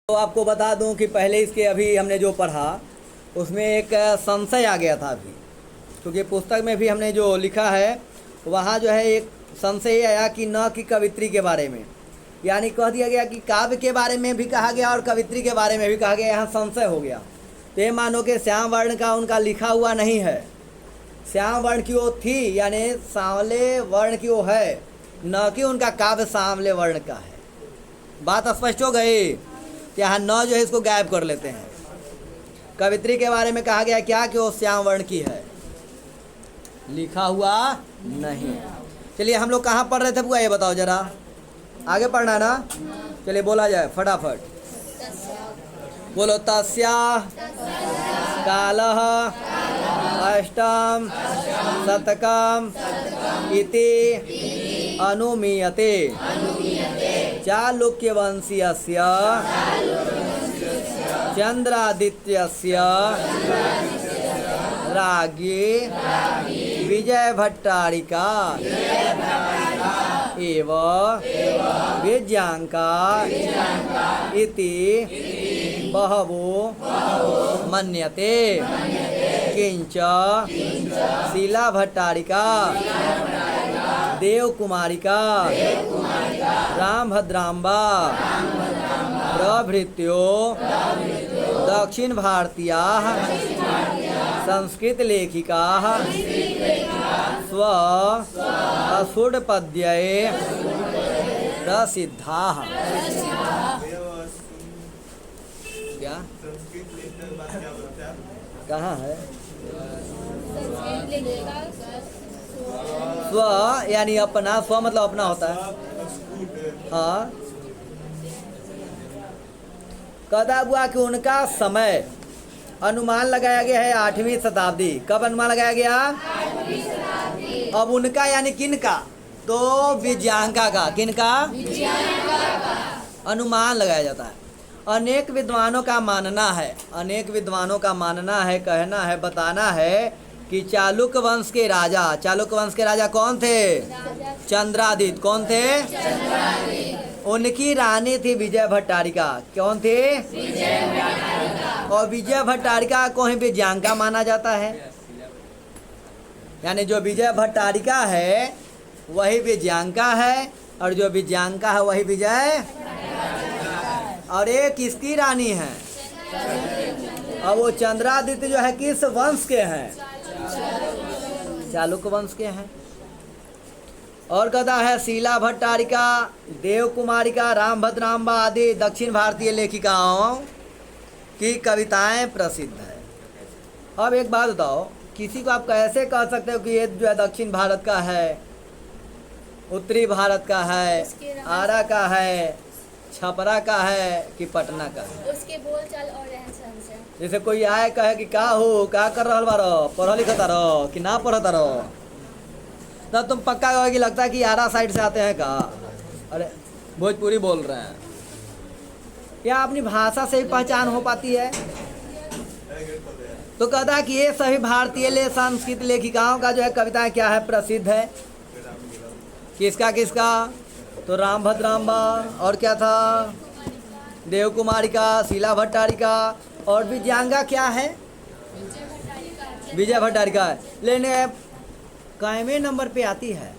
तो आपको बता दूं कि पहले इसके अभी हमने जो पढ़ा उसमें एक संशय आ गया था अभी, क्योंकि पुस्तक में भी हमने जो लिखा है वहाँ जो है एक संशय आया कि न कि कवित्री के बारे में, यानी कह दिया गया कि काव्य के बारे में भी कहा गया और कवित्री के बारे में भी कहा गया, यहाँ संशय हो गया। तो ये मानो कि श्याम वर्ण का उनका लिखा हुआ नहीं है, श्याम वर्ण की वो थी यानी सांवले वर्ण की वो है, न कि उनका काव्य सांवले वर्ण का है। बात स्पष्ट हो गई। यहाँ न जो है इसको गायब कर लेते हैं। कवित्री के बारे में कहा गया क्या कि वो श्याम वर्ण की है, लिखा हुआ नहीं। चलिए हम लोग कहाँ पढ़ रहे थे बुआ, ये बताओ जरा, आगे पढ़ना ना। चलिए बोला जाए फटाफट, बोलो। तस्या कालः अष्टम शतकम इति अनुमीयते चालुक्यवंशीयस्य चंद्रादित्यस्य राज्ञी विजयभट्टारिका एव विज्ञांका इति बहवो मन्यते। किंच शीलाभट्टारिका देवकुमारिका रामभद्रांबा प्रभृत्यो दक्षिण भारतीयाः संस्कृत लेखिकाः स्व असुरपद्ये प्रसिद्धाः। क्या कहाँ है? स्व यानी अपना, स्व मतलब अपना होता है। हाँ, कदा हुआ कि उनका समय अनुमान लगाया गया है 8वीं शताब्दी। कब अनुमान लगाया गया? 8वीं शताब्दी। अब उनका यानी किनका? तो विज्ञांका का। किनका? विज्ञांका का अनुमान लगाया जाता है। अनेक विद्वानों का मानना है, अनेक विद्वानों का मानना है, कहना है, बताना है कि चालुक्य वंश के राजा, चालुक्य वंश के राजा कौन थे? चंद्रादित्य। कौन थे? चंद्रादित्य। उनकी रानी थी विजय भट्टारिका। कौन थे? विजय भट्टारिका। और विजय भट्टारिका को ही विज्ञांका माना जाता है, यानी जो विजय भट्टारिका है वही विज्ञांका है, और जो विज्ञांका है वही विजय। और एक किसकी रानी है? और वो चंद्रादित्य जो है किस वंश के हैं? चालुक्य वंश के हैं। और कहता है शीला भट्टारिका, देव कुमारिका, रामभद्रांबा आदि दक्षिण भारतीय लेखिकाओं की कविताएं प्रसिद्ध है। अब एक बात बताओ, किसी को आप कैसे कह सकते हो कि ये जो है दक्षिण भारत का है, उत्तरी भारत का है, आरा का है, छपरा का है कि पटना का है? उसके बोलचाल और रहन सहन से। जैसे कोई आए कहे कि का हो, का कर रहा बारो, पढ़ा लिखता रहो कि ना पढ़ता रहो, तब तुम पक्का कहोगे लगता है कि आरा साइड से आते हैं का, अरे भोजपुरी बोल रहे हैं। क्या अपनी भाषा से ही पहचान हो पाती है? तो कहता है कि ये सभी भारतीय संस्कृत लेखिकाओं का जो है कविताएं क्या है? प्रसिद्ध है। किसका किसका? तो रामभद्रांबा, और क्या था? देव कुमारिका, शीला भट्टारिका, और विज्ञांगा क्या है? विजय भट्टारिका है। लेकिन कैमे नंबर पे आती है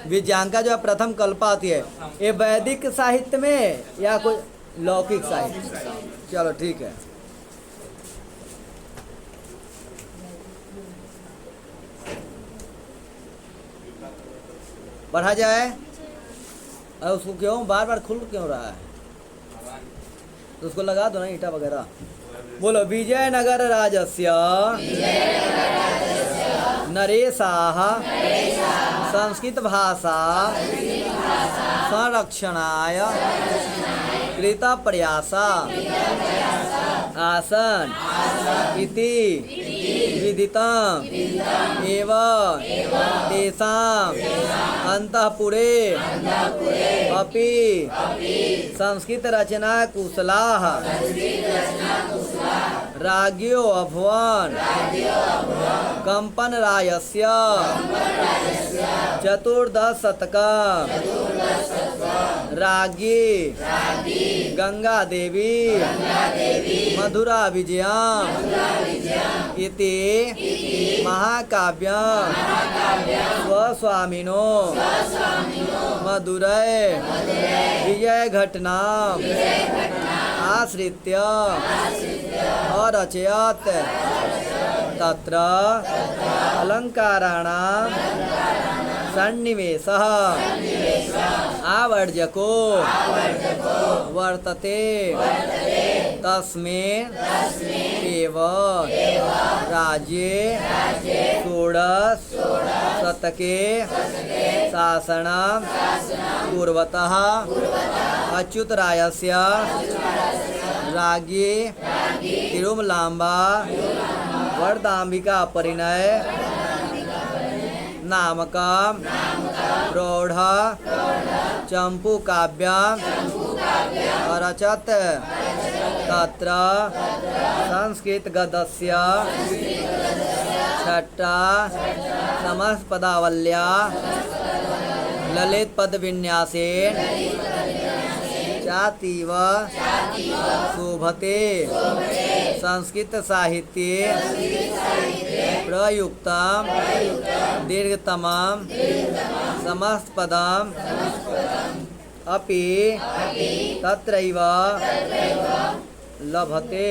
विज्ञांका, जो है प्रथम कल्पा आती है। ये वैदिक साहित्य में या कोई लौकिक साहित्य? चलो ठीक है। पढ़ा जाए। और उसको क्यों बार बार खुल क्यों रहा है? तो उसको लगा दो ना ईंटा वगैरह। बोलो। विजयनगर राजस्य नरेशाः संस्कृत भाषा संरक्षणाय कृत प्रयासा आसन इति विदितम् एव तेषाम् अंतःपुरे अपि संस्कृत रचना कुशलाः राज्ञो अभवन् कंपन रायस्य चतुर्दश शतकम् राज्ञी गंगा देवी मधुरा विजयम इति महाकाव्यम स्वस्वामिनो मधुरै विजय घटना आश्रित्य अरचयत् तत्र अलंकाराणां सन्निवेशः आवर्जको वर्तते तस्मिन् एव राज्ये षोडश शतके शासनं कुर्वतः अच्युतरायस्य राज्ञी तिरुमलाम्बा वरदाम्बिका परिणय नामका प्रौढ़ चंपू काव्यम अरचत तत्र संस्कृत गद्यस्य छठा समस्तपदावल्या ललित पद विन्यासेन चातीव शोभते संस्कृत साहित्ये प्रयुक्तम दीर्घतमम समस्तपदम अपि तत्रैव लभते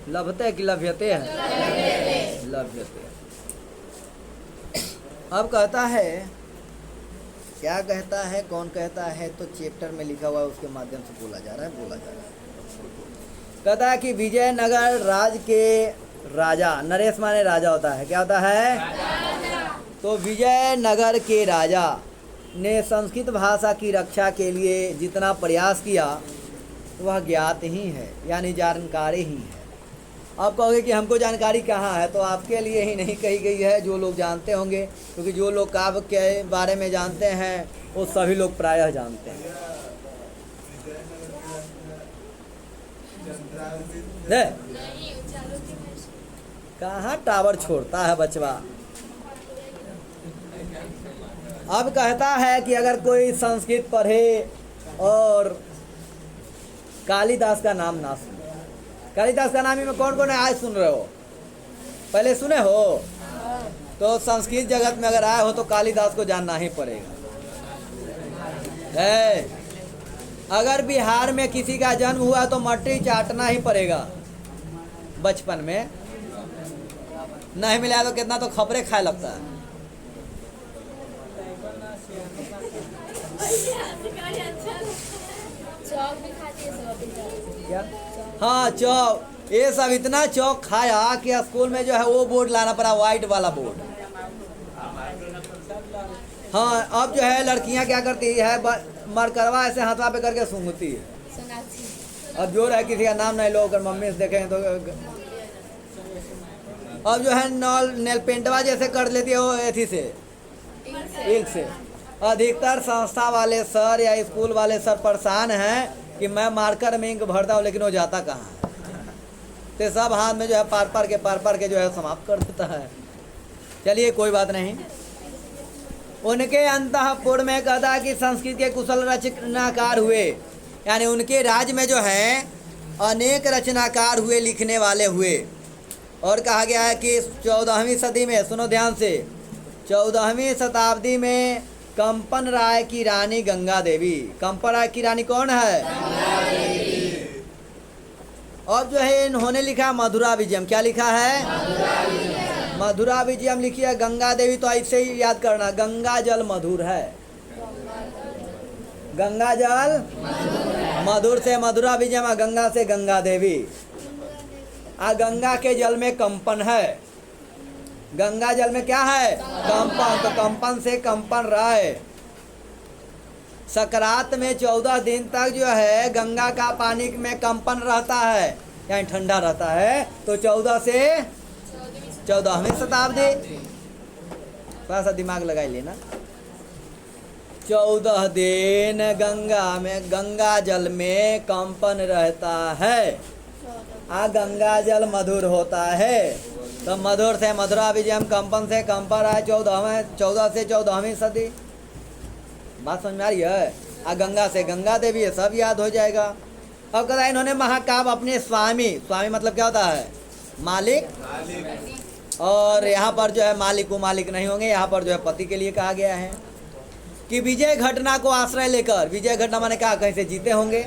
लभते कि लभ्यते है लभ्यते। अब कहता है, क्या कहता है, कौन कहता है, तो चैप्टर में लिखा हुआ है उसके माध्यम से बोला जा रहा है। कहता है कि विजयनगर राज के राजा, नरेश माने राजा होता है, क्या होता है, तो विजयनगर के राजा ने संस्कृत भाषा की रक्षा के लिए जितना प्रयास किया वह ज्ञात ही है, यानी जानकारी ही है। आप कहोगे कि हमको जानकारी कहाँ है, तो आपके लिए ही नहीं कही गई है, जो लोग जानते होंगे, क्योंकि जो लोग काव्य के बारे में जानते हैं वो सभी लोग प्रायः जानते हैं। कहाँ टावर छोड़ता है बचवा। अब कहता है कि अगर कोई संस्कृत पढ़े और कालिदास का नाम ना सुने, कालिदास का नाम ही में कौन कौन है आज सुन रहे हो, पहले सुने हो, तो संस्कृत जगत में अगर आए हो तो कालिदास को जानना ही पड़ेगा है। अगर बिहार में किसी का जन्म हुआ तो मट्टी चाटना ही पड़ेगा बचपन में, नहीं मिला तो कितना तो खबरें खाए लगता है। क्या? हाँ चौक, ये सब इतना चौक खाया कि स्कूल में जो है वो बोर्ड लाना पड़ा, व्हाइट वाला बोर्ड। हाँ अब जो है लड़कियां क्या करती है, मरकरवा ऐसे हाथवा पे करके सूंघती है। अब जो है किसी का नाम नहीं लो, अगर मम्मी से देखें तो अब जो है नेल पेंटवा जैसे कर लेती है वो एथी से, एक से। अधिकतर संस्था वाले सर या स्कूल वाले सर परेशान हैं कि मैं मार्कर में इंक भरता हूँ लेकिन वो जाता कहाँ है, तो सब हाथ में जो है पार पार के जो है समाप्त कर देता है। चलिए कोई बात नहीं। उनके अंतःपुर में कहता कि संस्कृत के कुशल रचनाकार हुए, यानी उनके राज्य में जो है अनेक रचनाकार हुए, लिखने वाले हुए। और कहा गया है कि 14वीं सदी में, सुनो ध्यान से, 14वीं शताब्दी में कंपन राय की रानी गंगा देवी, कंपन राय की रानी कौन है, गंगा देवी। और जो है इन्होंने लिखा मधुरा विजयम, क्या लिखा है, मधुरा विजयम लिखी है गंगा देवी। तो ऐसे ही याद करना, गंगा जल मधुर है, गंगा जल मधुर से मधुरा विजयम, गंगा से गंगा देवी। गंगा के जल में कंपन है, गंगा जल में क्या है, कंपन, तो कंपन से कंपन राय। सकरात में 14 दिन तक जो है गंगा का पानी में कंपन रहता है, यानी ठंडा रहता है। तो 14 से 14वीं शताब्दी, थोड़ा सा दिमाग लगाई लेना। 14 दिन गंगा में, गंगा जल में कंपन रहता है। गंगा जल मधुर होता है, तो मधुर से मधुरा विजयम, कंपन से कंपन है। 14 से 14वीं सदी। बात समझ में आ रही है। गंगा से गंगा देवी, ये सब याद हो जाएगा। अब कहता है इन्होंने महाकाव्य अपने स्वामी, स्वामी मतलब क्या होता है? मालिक। और यहाँ पर जो है मालिक को मालिक नहीं होंगे, यहाँ पर जो है पति के लिए कहा गया है कि विजय घटना को आश्रय लेकर, विजय घटना माने कहा कहीं से जीते होंगे,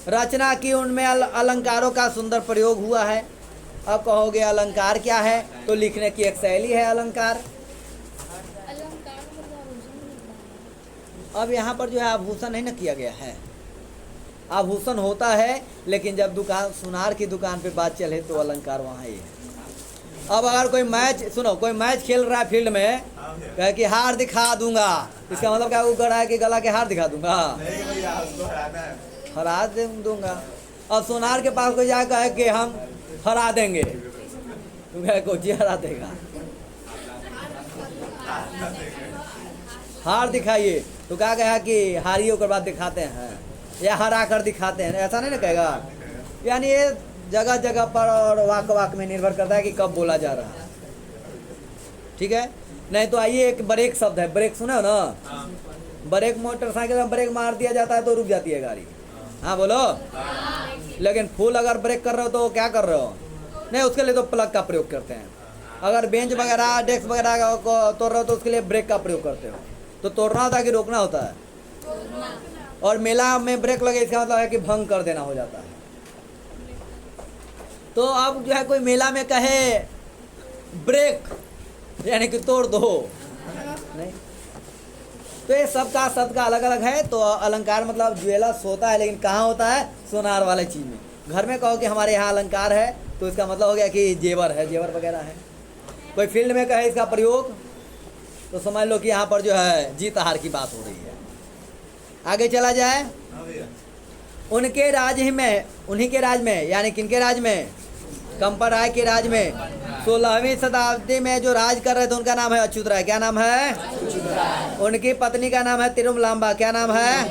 रचना की, उनमें अलंकारों का सुंदर प्रयोग हुआ है। अब कहोगे अलंकार क्या है, तो लिखने की एक शैली है अलंकार। अब यहाँ पर जो है आभूषण नहीं ना किया गया है, आभूषण होता है, लेकिन जब दुकान सुनार की दुकान पे बात चले तो अलंकार वहाँ ही है। अब अगर कोई मैच, सुनो, कोई मैच खेल रहा है फील्ड में, कहे कि हार दिखा दूंगा, इसका मतलब क्या, वो गड़ा है कि गला के हार दिखा दूंगा, हरा दूंगा। और सोनार के पास कोई जाकर कहे कि हम हरा देंगे, को जी हरा देगा, हार दिखाइए, तो क्या कहा कि हारियों के बाद दिखाते हैं या हरा कर दिखाते हैं, ऐसा नहीं ना कहेगा। यानी ये जगह जगह पर और वाक वाक में निर्भर करता है कि कब बोला जा रहा है, ठीक है। नहीं तो आइए, एक ब्रेक शब्द है, ब्रेक सुने हो ना? ब्रेक मोटरसाइकिल में ब्रेक मार दिया जाता है तो रुक जाती है गाड़ी, हाँ बोलो। लेकिन फुल अगर ब्रेक कर रहे हो तो क्या कर रहे हो? नहीं, उसके लिए तो प्लग का प्रयोग करते हैं। अगर बेंच वगैरह डेस्क वगैरह को तोड़ रहे हो तो उसके लिए ब्रेक का प्रयोग करते हो। तो तोड़ना होता है कि रोकना होता है? और मेला में ब्रेक लगे इसका मतलब है कि भंग कर देना हो जाता है। तो अब जो है कोई मेला में कहे ब्रेक, यानी कि तोड़ दो, नहीं। तो ये सबका शब्द का अलग अलग है। तो अलंकार मतलब ज्वेलर्स होता है, लेकिन कहाँ होता है? सोनार वाले चीज में। घर में कहो कि हमारे यहाँ अलंकार है, तो इसका मतलब हो गया कि जेवर है, जेवर वगैरह है। कोई फील्ड में कहे इसका प्रयोग, तो समझ लो कि यहाँ पर जो है जीत हार की बात हो रही है। आगे चला जाए। उनके राज ही में, उन्हीं के राज में, यानी किनके राज में? कंपराय के राज में 16वीं शताब्दी में जो राज कर रहे थे उनका नाम है अच्युत राय। क्या नाम है? उनकी पत्नी का नाम है तिरुमलांबा। क्या नाम है?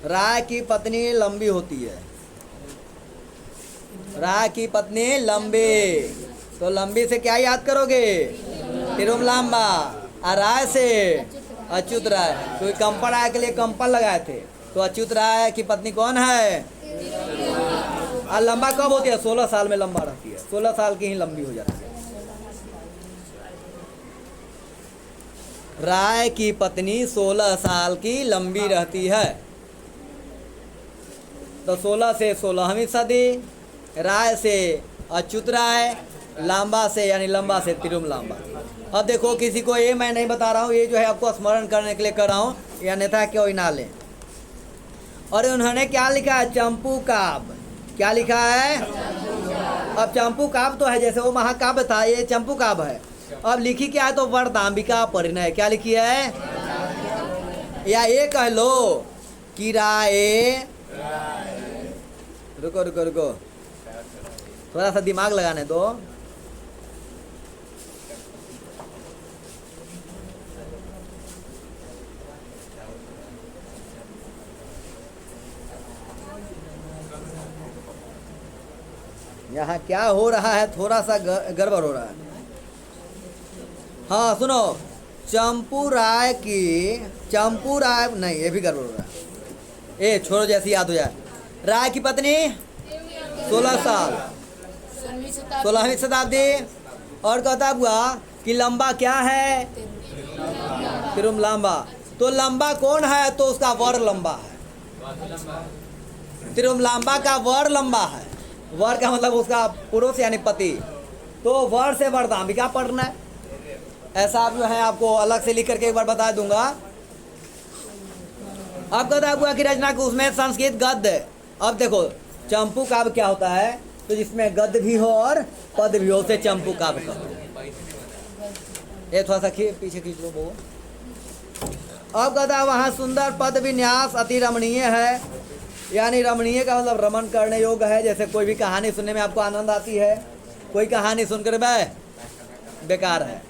राय की पत्नी लंबी होती है, राय की पत्नी लंबी, तो लंबी से क्या याद करोगे? तिरुमलांबा। और राय से अच्युत राय। तो कंपन राय के लिए कंपन लगाए थे, तो अच्युत राय की पत्नी कौन है? और लंबा कब होती है? 16 साल में लंबा रहती है, 16 साल की ही लंबी हो जाती है। राय की पत्नी 16 साल की लंबी रहती है। तो 16 से 16वीं सदी, राय से अच्युत राय, लांबा से यानी लंबा से तिरुमलांबा। अब देखो, किसी को ये मैं नहीं बता रहा हूँ, ये जो है आपको स्मरण करने के लिए कर रहा हूँ, या अन्यथा कोई ना ले। और उन्होंने क्या लिखा है? चंपू काव्य। क्या लिखा है? अब चंपू काव्य तो है, जैसे वो महाकाव्य था, ये चंपू काव्य है। अब लिखी क्या है? तो वरदाम्बिका परिणय। क्या लिखी है? या ये कह लो कि राय, रुको रुको रुको, थोड़ा सा दिमाग लगाने दो। यहाँ क्या हो रहा है? थोड़ा सा गड़बड़ हो रहा है। हाँ सुनो, चंपू राय की, चंपू राय नहीं, ये भी गड़बड़ हो रहा है। ए छोड़ो, जैसी याद हो जाए। राय की पत्नी 16 साल, 16वीं शताब्दी। और कहता हुआ कि लंबा क्या है? तिरुमलांबा। तो लंबा कौन है? तो उसका वर लंबा है। तिरुमलांबा का वर लंबा है। वर का मतलब उसका पुरुष यानी पति। तो वर से वरदाम्बिका पढ़ना है। ऐसा आप जो है आपको अलग से लिख करके एक बार बता दूंगा। अब कहता हुआ कि रचना को उसमें संस्कृत गद्य। अब देखो, चंपू काव्य क्या होता है? तो जिसमें गद्य भी हो और पद भी हो, उसे चंपू काव्य कहते हैं। ये थोड़ा सा पीछे खींच लो वो। अब कहता वहाँ सुंदर पद विन्यास अति रमणीय है, यानी रमणीय का मतलब रमन करने योग्य है। जैसे कोई भी कहानी सुनने में आपको आनंद आती है, कोई कहानी सुनकर बेकार है।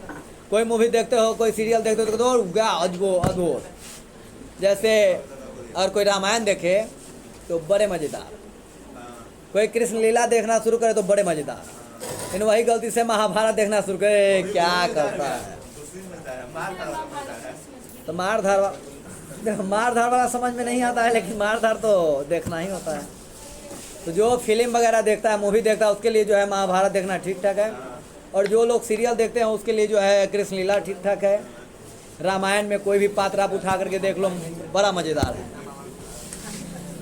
कोई मूवी देखते हो, कोई सीरियल देखते हो तो क्या अद्भुत, जैसे। और कोई रामायण देखे तो बड़े मज़ेदार, कोई कृष्ण लीला देखना शुरू करे तो बड़े मज़ेदार। लेकिन वही गलती से महाभारत देखना शुरू करे, क्या करता है? तो मार धार वाला समझ में नहीं आता है, लेकिन मार धार तो देखना ही होता है। तो जो फिल्म वगैरह देखता है, मूवी देखता है, उसके लिए जो है महाभारत देखना ठीक ठाक है। और जो लोग सीरियल देखते हैं उसके लिए जो है कृष्ण लीला ठीक ठाक है। रामायण में कोई भी पात्र आप उठा करके देख लो, बड़ा मज़ेदार है।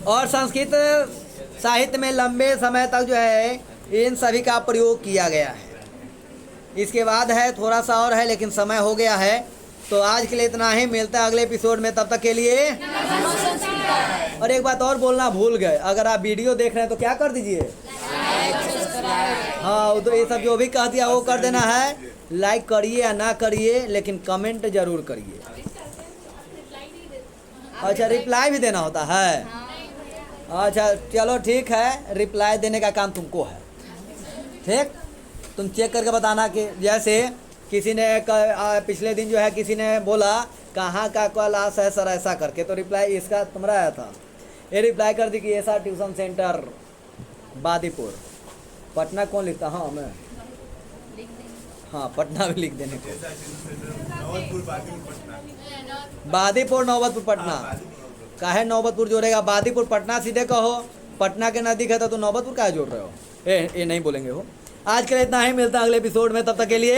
और संस्कृत साहित्य में लंबे समय तक जो है इन सभी का प्रयोग किया गया है। इसके बाद है थोड़ा सा और है, लेकिन समय हो गया है, तो आज के लिए इतना ही। मिलता है अगले एपिसोड में, तब तक के लिए। और एक बात और बोलना भूल गए, अगर आप वीडियो देख रहे हैं तो क्या कर दीजिए, हाँ, तो ये सब जो भी कह दिया वो कर देना है। लाइक करिए या ना करिए, लेकिन कमेंट जरूर करिए। अच्छा, रिप्लाई भी देना होता है। अच्छा चलो ठीक है, रिप्लाई देने का काम तुमको है, ठीक। तुम चेक करके बताना कि जैसे किसी ने पिछले दिन जो है किसी ने बोला कहाँ का क्लास है सर ऐसा करके, तो रिप्लाई इसका तुम्हारा आया था। ये रिप्लाई कर दी कि ऐसा ट्यूशन सेंटर बादीपुर, पटना कौन लिखता, हाँ मैं, हाँ पटना भी लिख देने को, बादीपुर नौबतपुर पटना। काहे नौबतपुर जोड़ेगा, बादीपुर पटना सीधे कहो, पटना के नज़दीक है तो नौबतपुर काहे जोड़ रहे हो, ये नहीं बोलेंगे हो। आज के लिए इतना ही, मिलता है अगले एपिसोड में, तब तक के लिए।